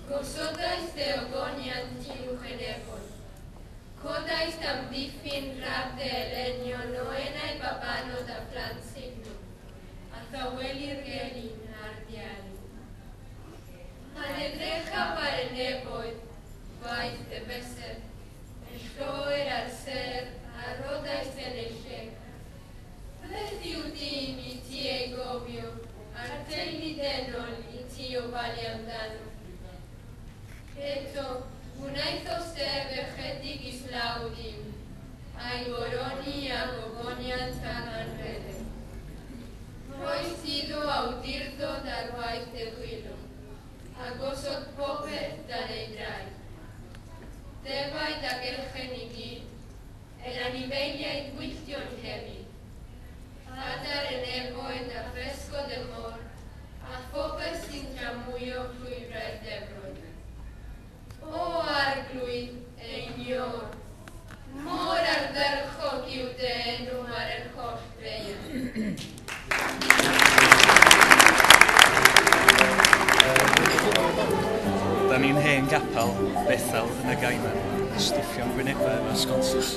Gosotais theogonian tiu genepon. Cotais tam diffin rapte elenio noenae papano da flansignum. Athavelir gelin ardiali. Anedrecha parenevoid, vais de beser. Estoer al ser, arrodais teneshek. Plesiutim itie gobio, arteli denol itio valiandano. Eto, unaithos te vegetigis laudim, aigoroni agogonian tanan rede. Rois ido audirto darvais de huilo, agosot pope daneidrai. Devai da gelgenigi, el anivelia inquistion hebi. Atar en evo et a fresco de mor, a fopes in tramuio fluibra et debroi. O arglui e ignor, mor ardar hociute enumar el host veia. Da ni'n hen gapel Bethel yn y Gaeman, stwffio'n gwynebau mewn sconsus.